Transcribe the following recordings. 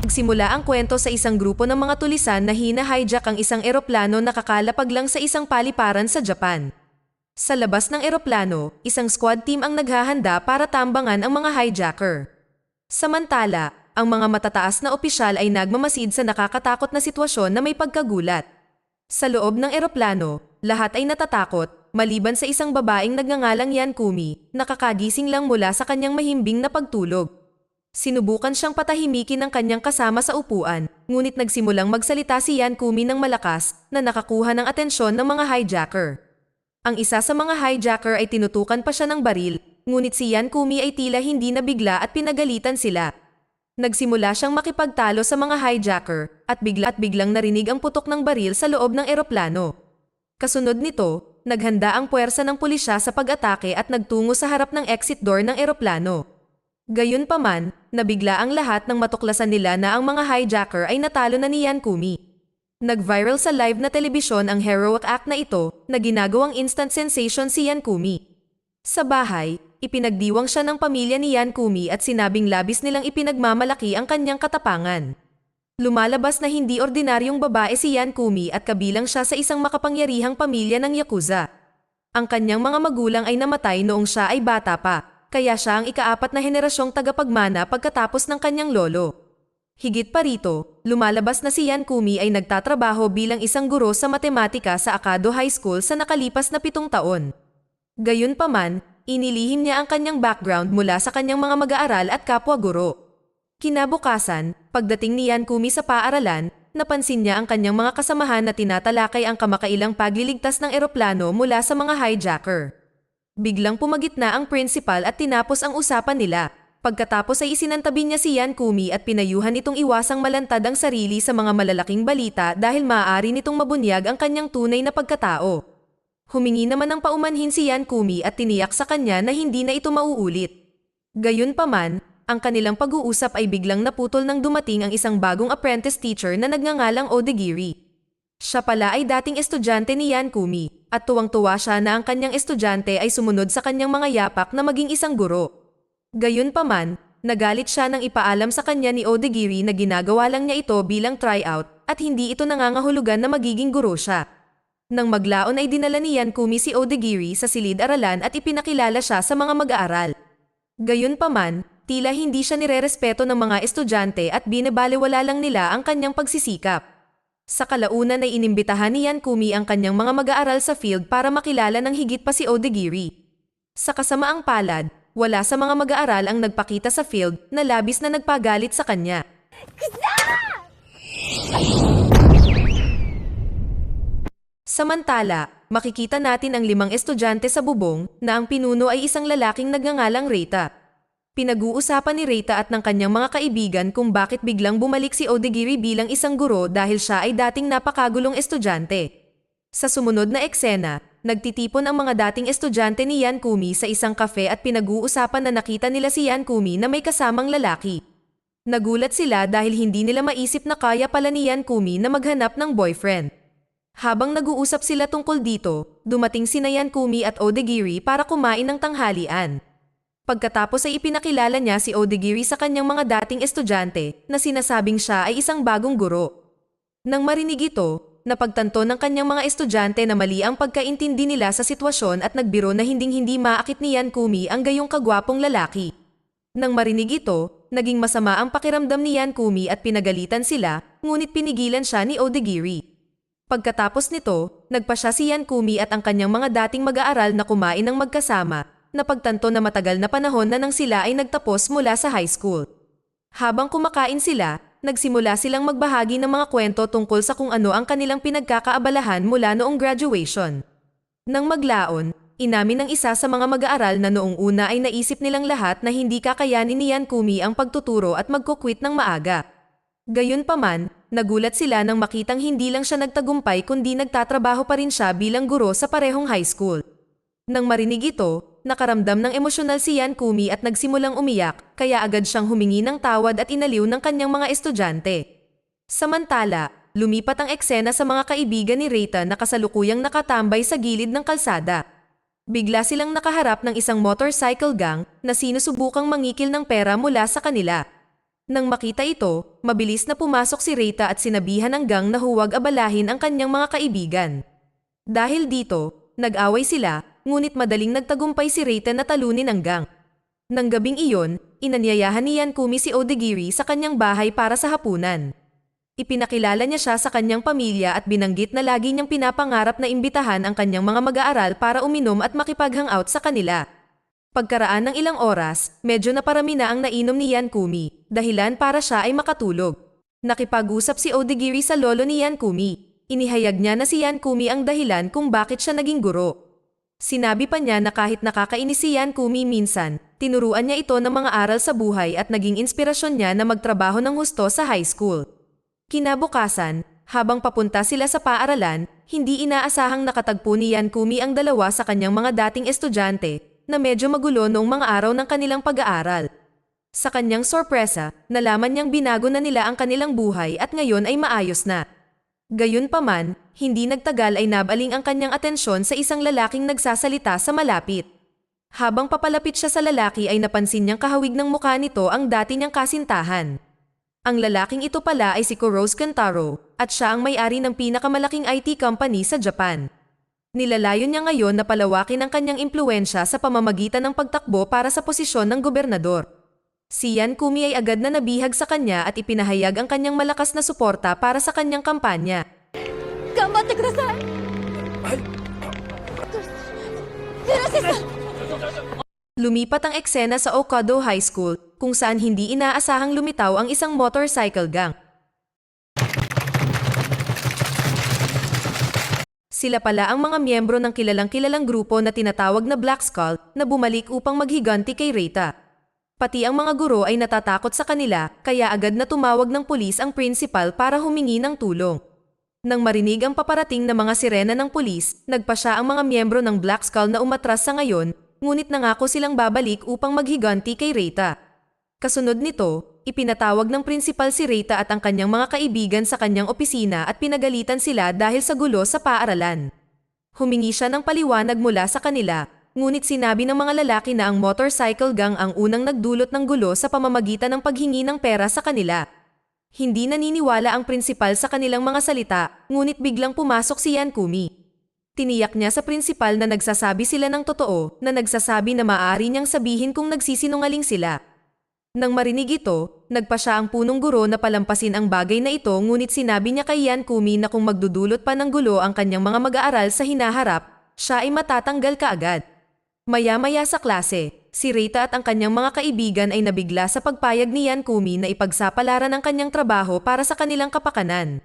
Nagsimula ang kwento sa isang grupo ng mga tulisan na hina-hijack ang isang eroplano na kakalapag lang sa isang paliparan sa Japan. Sa labas ng eroplano, isang squad team ang naghahanda para tambangan ang mga hijacker. Samantala, ang mga matataas na opisyal ay nagmamasid sa nakakatakot na sitwasyon na may pagkagulat. Sa loob ng eroplano, lahat ay natatakot, maliban sa isang babaeng nagngangalang Yan Kumi, nakakagising lang mula sa kanyang mahimbing na pagtulog. Sinubukan siyang patahimikin ng kanyang kasama sa upuan, ngunit nagsimulang magsalita si Yan Kumi ng malakas na nakakuha ng atensyon ng mga hijacker. Ang isa sa mga hijacker ay tinutukan pa siya ng baril, ngunit si Yan Kumi ay tila hindi nabigla at pinagalitan sila. Nagsimula siyang makipagtalo sa mga hijacker at biglang narinig ang putok ng baril sa loob ng eroplano. Kasunod nito, naghanda ang puwersa ng pulisya sa pag-atake at nagtungo sa harap ng exit door ng eroplano. Gayunpaman, nabigla ang lahat nang matuklasan nila na ang mga hijacker ay natalo na ni Yan Kumi. Nag-viral sa live na telebisyon ang heroic act na ito na ginagawang instant sensation si Yan Kumi. Sa bahay, ipinagdiwang siya ng pamilya ni Yan Kumi at sinabing labis nilang ipinagmamalaki ang kanyang katapangan. Lumalabas na hindi ordinaryong babae si Yan Kumi at kabilang siya sa isang makapangyarihang pamilya ng Yakuza. Ang kanyang mga magulang ay namatay noong siya ay bata pa. Kaya siya ang ika-4 na henerasyong tagapagmana pagkatapos ng kanyang lolo. Higit pa rito, lumalabas na si Yan Kumi ay nagtatrabaho bilang isang guro sa matematika sa Akado High School sa nakalipas na 7 taon. Gayunpaman, inilihim niya ang kanyang background mula sa kanyang mga mag-aaral at kapwa-guro. Kinabukasan, pagdating ni Yan Kumi sa paaralan, napansin niya ang kanyang mga kasamahan na tinatalakay ang kamakailang pagliligtas ng eroplano mula sa mga hijacker. Biglang pumagitna ang principal at tinapos ang usapan nila. Pagkatapos ay isinantabi niya si Yan Kumi at pinayuhan itong iwasang malantad ang sarili sa mga malalaking balita dahil maaari nitong mabunyag ang kanyang tunay na pagkatao. Humingi naman ng paumanhin si Yan Kumi at tiniyak sa kanya na hindi na ito mauulit. Gayunpaman, ang kanilang pag-uusap ay biglang naputol nang dumating ang isang bagong apprentice teacher na nagngangalang Odegiri. Siya pala ay dating estudyante ni Yan Kumi, at tuwang-tuwa siya na ang kanyang estudyante ay sumunod sa kanyang mga yapak na maging isang guro. Gayunpaman, nagalit siya nang ipaalam sa kanya ni Odegiri na ginagawa lang niya ito bilang tryout at hindi ito nangangahulugan na magiging guro siya. Nang maglaon ay dinala ni Yan Kumi si Odegiri sa silid-aralan at ipinakilala siya sa mga mag-aaral. Gayunpaman, tila hindi siya nirerespeto ng mga estudyante at binabalewala lang nila ang kanyang pagsisikap. Sa kalaunan ay inimbitahan ni Yan Kumi ang kanyang mga mag-aaral sa field para makilala ng higit pa si Odegiri. Sa kasamaang palad, wala sa mga mag-aaral ang nagpakita sa field na labis na nagpagalit sa kanya. Samantala, makikita natin ang 5 estudyante sa bubong na ang pinuno ay isang lalaking nagngangalang Reita. Pinag-uusapan ni Reita at ng kanyang mga kaibigan kung bakit biglang bumalik si Odegiri bilang isang guro dahil siya ay dating napakagulong estudyante. Sa sumunod na eksena, nagtitipon ang mga dating estudyante ni Yan Kumi sa isang kafe at pinag-uusapan na nakita nila si Yan Kumi na may kasamang lalaki. Nagulat sila dahil hindi nila maisip na kaya pala ni Yan Kumi na maghanap ng boyfriend. Habang nag-uusap sila tungkol dito, dumating sina Yan Kumi at Odegiri para kumain ng tanghalian. Pagkatapos ay ipinakilala niya si Odegiri sa kanyang mga dating estudyante na sinasabing siya ay isang bagong guro. Nang marinig ito, napagtanto ng kanyang mga estudyante na mali ang pagkaintindi nila sa sitwasyon at nagbiro na hinding-hindi maakit ni Yan Kumi ang gayong kagwapong lalaki. Nang marinig ito, naging masama ang pakiramdam ni Yan Kumi at pinagalitan sila, ngunit pinigilan siya ni Odegiri. Pagkatapos nito, nagpa siya si Yan Kumi at ang kanyang mga dating mag-aaral na kumain ng magkasama, napagtanto na matagal na panahon na nang sila ay nagtapos mula sa high school. Habang kumakain sila, nagsimula silang magbahagi ng mga kwento tungkol sa kung ano ang kanilang pinagkakaabalahan mula noong graduation. Nang maglaon, inamin ng isa sa mga mag-aaral na noong una ay naisip nilang lahat na hindi kakayanin ni Yan Kumi ang pagtuturo at magkukwit ng maaga. Gayunpaman, nagulat sila nang makitang hindi lang siya nagtagumpay kundi nagtatrabaho pa rin siya bilang guro sa parehong high school. Nang marinig ito, nakaramdam ng emosyonal si Yan Kumi at nagsimulang umiyak, kaya agad siyang humingi ng tawad at inaliw ng kanyang mga estudyante. Samantala, lumipat ang eksena sa mga kaibigan ni Reita na kasalukuyang nakatambay sa gilid ng kalsada. Bigla silang nakaharap ng isang motorcycle gang na sinusubukang mangikil ng pera mula sa kanila. Nang makita ito, mabilis na pumasok si Reita at sinabihan ng gang na huwag abalahin ang kanyang mga kaibigan. Dahil dito, nag-away sila, ngunit madaling nagtagumpay si Reita na talunin ang gang. Nang gabing iyon, inanyayahan ni Yankumi si Odagiri sa kanyang bahay para sa hapunan. Ipinakilala niya siya sa kanyang pamilya at binanggit na lagi niyang pinapangarap na imbitahan ang kanyang mga mag-aaral para uminom at makipag-hangout sa kanila. Pagkaraan ng ilang oras, medyo naparami na ang nainom ni Yankumi, dahilan para siya ay makatulog. Nakipag-usap si Odagiri sa lolo ni Yankumi. Inihayag niya na si Yankumi ang dahilan kung bakit siya naging guro. Sinabi pa niya na kahit nakakainis si Yankumi minsan, tinuruan niya ito ng mga aral sa buhay at naging inspirasyon niya na magtrabaho ng husto sa high school. Kinabukasan, habang papunta sila sa paaralan, hindi inaasahang nakatagpo ni Yankumi ang dalawa sa kanyang mga dating estudyante, na medyo magulo noong mga araw ng kanilang pag-aaral. Sa kanyang sorpresa, nalaman niyang binago na nila ang kanilang buhay at ngayon ay maayos na. Gayunpaman, hindi nagtagal ay nabaling ang kanyang atensyon sa isang lalaking nagsasalita sa malapit. Habang papalapit siya sa lalaki ay napansin niyang kahawig ng mukha nito ang dati niyang kasintahan. Ang lalaking ito pala ay si Kurosu Kentaro at siya ang may-ari ng pinakamalaking IT company sa Japan. Nilalayon niya ngayon na palawakin ang kanyang impluwensya sa pamamagitan ng pagtakbo para sa posisyon ng gobernador. Si Yankumi ay agad na nabihag sa kanya at ipinahayag ang kanyang malakas na suporta para sa kanyang kampanya. Ganbatte kudasai! Lumipat ang eksena sa Okado High School, kung saan hindi inaasahang lumitaw ang isang motorcycle gang. Sila pala ang mga miyembro ng kilalang-kilalang grupo na tinatawag na Black Skull na bumalik upang maghiganti kay Reita. Pati ang mga guro ay natatakot sa kanila, kaya agad na tumawag ng pulis ang principal para humingi ng tulong. Nang marinig ang paparating na mga sirena ng pulis, nagpasya ang mga miyembro ng Black Skull na umatras sa ngayon, ngunit nangako silang babalik upang maghiganti kay Reita. Kasunod nito, ipinatawag ng principal si Reita at ang kanyang mga kaibigan sa kanyang opisina at pinagalitan sila dahil sa gulo sa paaralan. Humingi siya ng paliwanag mula sa kanila, ngunit sinabi ng mga lalaki na ang motorcycle gang ang unang nagdulot ng gulo sa pamamagitan ng paghingi ng pera sa kanila. Hindi naniniwala ang principal sa kanilang mga salita, ngunit biglang pumasok si Yankumi. Tiniyak niya sa principal na nagsasabi sila ng totoo, na nagsasabi na maaari niyang sabihin kung nagsisinungaling sila. Nang marinig ito, nagpa siya ang punong guro na palampasin ang bagay na ito, ngunit sinabi niya kay Yankumi na kung magdudulot pa ng gulo ang kanyang mga mag-aaral sa hinaharap, siya ay matatanggal kaagad. Maya-maya sa klase, si Reita at ang kanyang mga kaibigan ay nabigla sa pagpayag ni Yankumi na ipagsapalaran ang kanyang trabaho para sa kanilang kapakanan.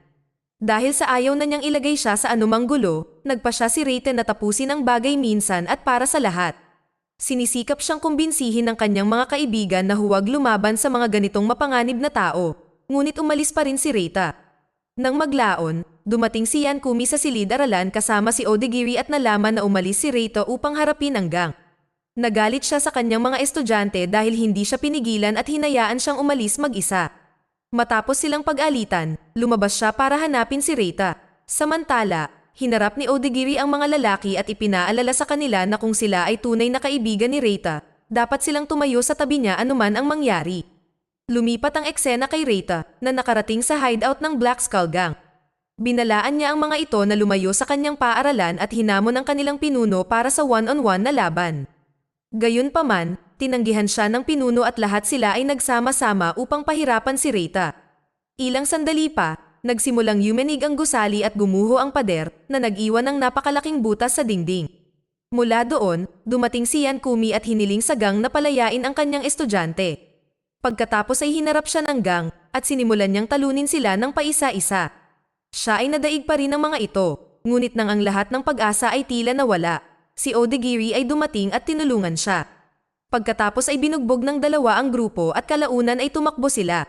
Dahil sa ayaw na niyang ilagay siya sa anumang gulo, nagpa siya si Reita na tapusin ang bagay minsan at para sa lahat. Sinisikap siyang kumbinsihin ng kanyang mga kaibigan na huwag lumaban sa mga ganitong mapanganib na tao, ngunit umalis pa rin si Reita. Nang maglaon, dumating si Yankumi sa silid-aralan kasama si Odagiri at nalaman na umalis si Reita upang harapin ang gang. Nagalit siya sa kanyang mga estudyante dahil hindi siya pinigilan at hinayaan siyang umalis mag-isa. Matapos silang pag-alitan, lumabas siya para hanapin si Reita. Samantala, hinarap ni Odagiri ang mga lalaki at ipinaalala sa kanila na kung sila ay tunay na kaibigan ni Reita, dapat silang tumayo sa tabi niya anuman ang mangyari. Lumipat ang eksena kay Reita na nakarating sa hideout ng Black Skull Gang. Binalaan niya ang mga ito na lumayo sa kanyang paaralan at hinamon ang kanilang pinuno para sa one-on-one na laban. Gayunpaman, tinanggihan siya ng pinuno at lahat sila ay nagsama-sama upang pahirapan si Reita. Ilang sandali pa, nagsimulang yumenig ang gusali at gumuho ang pader na nag-iwan ng napakalaking butas sa dingding. Mula doon, dumating si Yankumi at hiniling sa gang na palayain ang kanyang estudyante. Pagkatapos ay hinarap siya ng gang at sinimulan niyang talunin sila ng paisa-isa. Siya ay nadaig pa rin ng mga ito, ngunit nang ang lahat ng pag-asa ay tila nawala, si Odagiri ay dumating at tinulungan siya. Pagkatapos ay binugbog ng dalawa ang grupo at kalaunan ay tumakbo sila.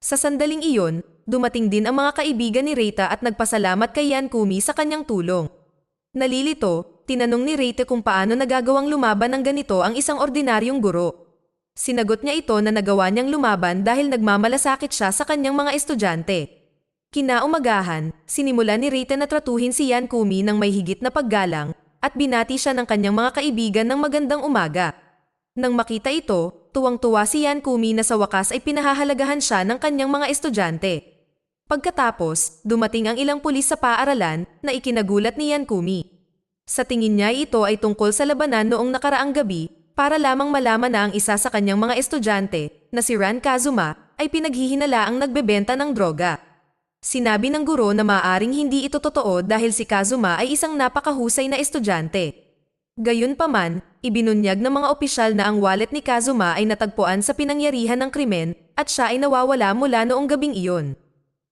Sa sandaling iyon, dumating din ang mga kaibigan ni Reita at nagpasalamat kay Yankumi sa kanyang tulong. Nalilito, tinanong ni Reita kung paano nagagawang lumaban ng ganito ang isang ordinaryong guro. Sinagot niya ito na nagawa niyang lumaban dahil nagmamalasakit siya sa kanyang mga estudyante. Kinaumagahan, sinimula ni Reita na tratuhin si Yankumi ng may higit na paggalang at binati siya ng kanyang mga kaibigan ng magandang umaga. Nang makita ito, tuwang-tuwa si Yankumi na sa wakas ay pinahahalagahan siya ng kanyang mga estudyante. Pagkatapos, dumating ang ilang pulis sa paaralan na ikinagulat ni Yankumi. Sa tingin niya ito ay tungkol sa labanan noong nakaraang gabi para lamang malaman na ang isa sa kanyang mga estudyante na si Ran Kazuma ay pinaghihinalaang nagbebenta ng droga. Sinabi ng guro na maaaring hindi ito totoo dahil si Kazuma ay isang napakahusay na estudyante. Gayunpaman, ibinunyag ng mga opisyal na ang wallet ni Kazuma ay natagpuan sa pinangyarihan ng krimen at siya ay nawawala mula noong gabing iyon.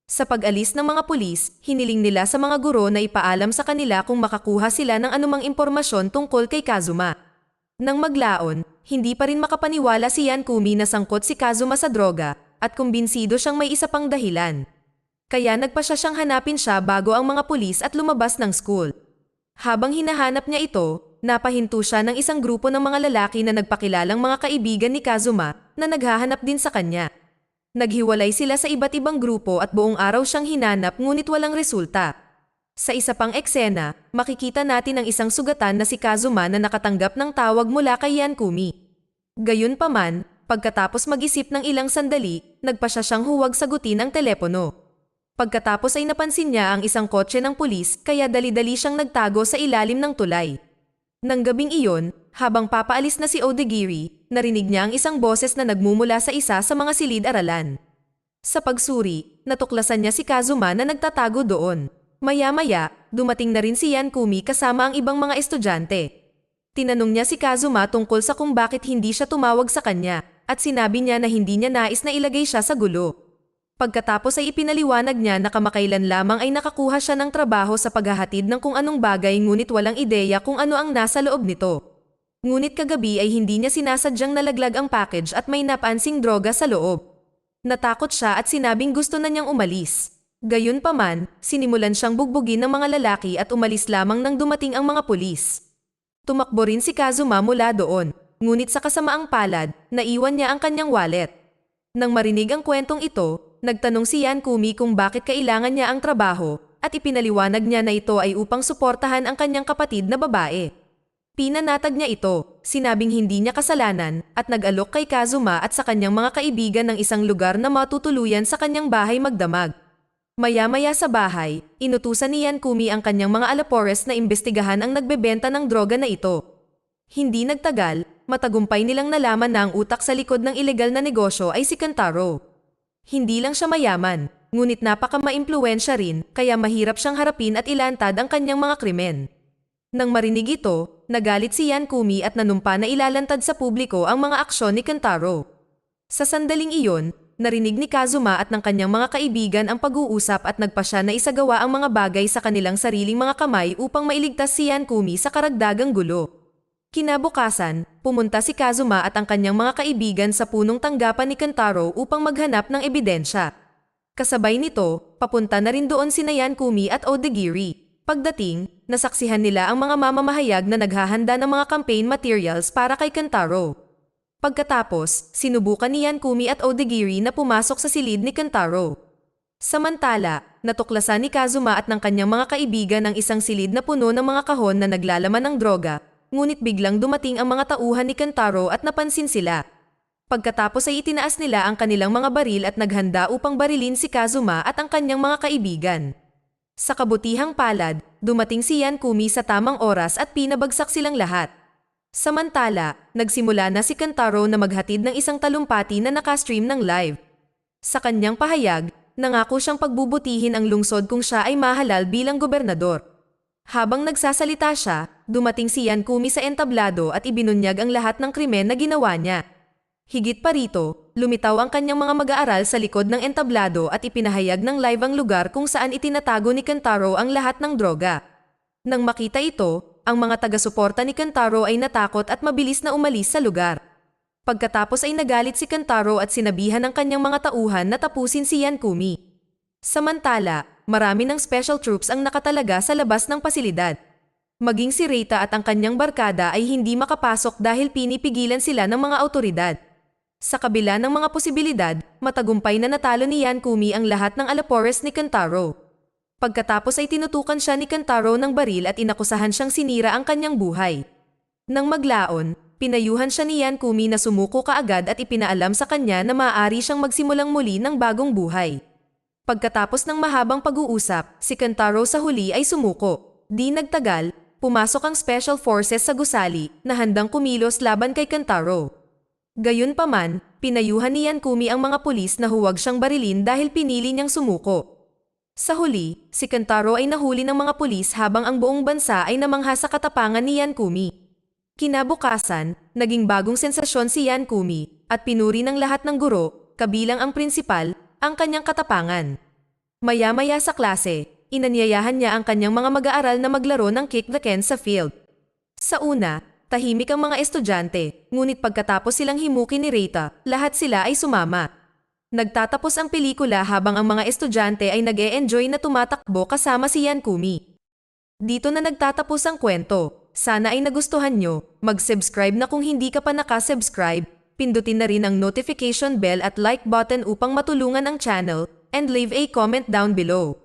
Sa pag-alis ng mga pulis, hiniling nila sa mga guro na ipaalam sa kanila kung makakuha sila ng anumang impormasyon tungkol kay Kazuma. Nang maglaon, hindi pa rin makapaniwala si Yankumi na sangkot si Kazuma sa droga at kumbinsido siyang may isa pang dahilan. Kaya nagpa siyang hanapin siya bago ang mga pulis at lumabas ng school. Habang hinahanap niya ito, napahinto siya ng isang grupo ng mga lalaki na nagpakilalang mga kaibigan ni Kazuma na naghahanap din sa kanya. Naghiwalay sila sa iba't ibang grupo at buong araw siyang hinanap ngunit walang resulta. Sa isa pang eksena, makikita natin ang isang sugatan na si Kazuma na nakatanggap ng tawag mula kay Yankumi. Gayunpaman, pagkatapos mag-isip ng ilang sandali, nagpa siyang huwag sagutin ang telepono. Pagkatapos ay napansin niya ang isang kotse ng pulis kaya dali-dali siyang nagtago sa ilalim ng tulay. Nang gabing iyon, habang papaalis na si Odagiri, narinig niya ang isang boses na nagmumula sa isa sa mga silid-aralan. Sa pagsuri, natuklasan niya si Kazuma na nagtatago doon. Maya-maya, dumating na rin si Yankumi kasama ang ibang mga estudyante. Tinanong niya si Kazuma tungkol sa kung bakit hindi siya tumawag sa kanya at sinabi niya na hindi niya nais na ilagay siya sa gulo. Pagkatapos ay ipinaliwanag niya na kamakailan lamang ay nakakuha siya ng trabaho sa paghahatid ng kung anong bagay ngunit walang ideya kung ano ang nasa loob nito. Ngunit kagabi ay hindi niya sinasadyang nalaglag ang package at may napansing droga sa loob. Natakot siya at sinabing gusto na niyang umalis. Gayunpaman, sinimulan siyang bugbugin ng mga lalaki at umalis lamang nang dumating ang mga pulis. Tumakbo rin si Kazuma mula doon, ngunit sa kasamaang palad, naiwan niya ang kanyang wallet. Nang marinig ang kwentong ito, nagtanong si Yankumi kung bakit kailangan niya ang trabaho at ipinaliwanag niya na ito ay upang suportahan ang kanyang kapatid na babae. Pinanatag niya ito, sinabing hindi niya kasalanan at nag-alok kay Kazuma at sa kanyang mga kaibigan ng isang lugar na matutuluyan sa kanyang bahay magdamag. Maya-maya sa bahay, inutusan ni Yankumi ang kanyang mga alapores na imbestigahan ang nagbebenta ng droga na ito. Hindi nagtagal, matagumpay nilang nalaman na ang utak sa likod ng ilegal na negosyo ay si Kentaro. Hindi lang siya mayaman, ngunit napaka-maimpluwensya rin kaya mahirap siyang harapin at ilantad ang kanyang mga krimen. Nang marinig ito, nagalit si Yankumi at nanumpa na ilalantad sa publiko ang mga aksyon ni Kentaro. Sa sandaling iyon, narinig ni Kazuma at ng kanyang mga kaibigan ang pag-uusap at nagpa siya na isagawa ang mga bagay sa kanilang sariling mga kamay upang mailigtas si Yankumi sa karagdagang gulo. Kinabukasan, pumunta si Kazuma at ang kanyang mga kaibigan sa punong tanggapan ni Kentaro upang maghanap ng ebidensya. Kasabay nito, papunta na rin doon sina Yankumi at Odagiri. Pagdating, nasaksihan nila ang mga mamamahayag na naghahanda ng mga campaign materials para kay Kentaro. Pagkatapos, sinubukan ni Yankumi at Odagiri na pumasok sa silid ni Kentaro. Samantala, natuklasan ni Kazuma at ng kanyang mga kaibigan ang isang silid na puno ng mga kahon na naglalaman ng droga, ngunit biglang dumating ang mga tauhan ni Kentaro at napansin sila. Pagkatapos ay itinaas nila ang kanilang mga baril at naghanda upang barilin si Kazuma at ang kanyang mga kaibigan. Sa kabutihang palad, dumating si Yankumi sa tamang oras at pinabagsak silang lahat. Samantala, nagsimula na si Kentaro na maghatid ng isang talumpati na nakastream ng live. Sa kanyang pahayag, nangako siyang pagbubutihin ang lungsod kung siya ay mahalal bilang gobernador. Habang nagsasalita siya, dumating si Yankumi sa entablado at ibinunyag ang lahat ng krimen na ginawa niya. Higit pa rito, lumitaw ang kanyang mga mag-aaral sa likod ng entablado at ipinahayag ng live ang lugar kung saan itinatago ni Kentaro ang lahat ng droga. Nang makita ito, ang mga taga-suporta ni Kentaro ay natakot at mabilis na umalis sa lugar. Pagkatapos ay nagalit si Kentaro at sinabihan ng kanyang mga tauhan na tapusin si Yankumi. Samantala, marami ng special troops ang nakatalaga sa labas ng pasilidad. Maging si Reita at ang kanyang barkada ay hindi makapasok dahil pinipigilan sila ng mga awtoridad. Sa kabila ng mga posibilidad, matagumpay na natalo ni Yankumi ang lahat ng alapores ni Kentaro. Pagkatapos ay tinutukan siya ni Kentaro ng baril at inakusahan siyang sinira ang kanyang buhay. Nang maglaon, pinayuhan siya ni Yankumi na sumuko kaagad at ipinaalam sa kanya na maaari siyang magsimulang muli ng bagong buhay. Pagkatapos ng mahabang pag-uusap, si Kentaro sa huli ay sumuko. Di nagtagal, pumasok ang Special Forces sa gusali na handang kumilos laban kay Kentaro. Gayunpaman, pinayuhan ni Yankumi ang mga pulis na huwag siyang barilin dahil pinili niyang sumuko. Sa huli, si Kentaro ay nahuli ng mga pulis habang ang buong bansa ay namangha sa katapangan ni Yankumi. Kinabukasan, naging bagong sensasyon si Yankumi at pinuri ng lahat ng guro, kabilang ang prinsipal, ang kanyang katapangan. Maya-maya sa klase, inanyayahan niya ang kanyang mga mag-aaral na maglaro ng kick the can sa field. Sa una, tahimik ang mga estudyante, ngunit pagkatapos silang himukin ni Reita, lahat sila ay sumama. Nagtatapos ang pelikula habang ang mga estudyante ay nag-e-enjoy na tumatakbo kasama si Yankumi. Dito na nagtatapos ang kwento. Sana ay nagustuhan nyo. Mag-subscribe na kung hindi ka pa nakasubscribe. Pindutin na rin ang notification bell at like button upang matulungan ang channel, and leave a comment down below.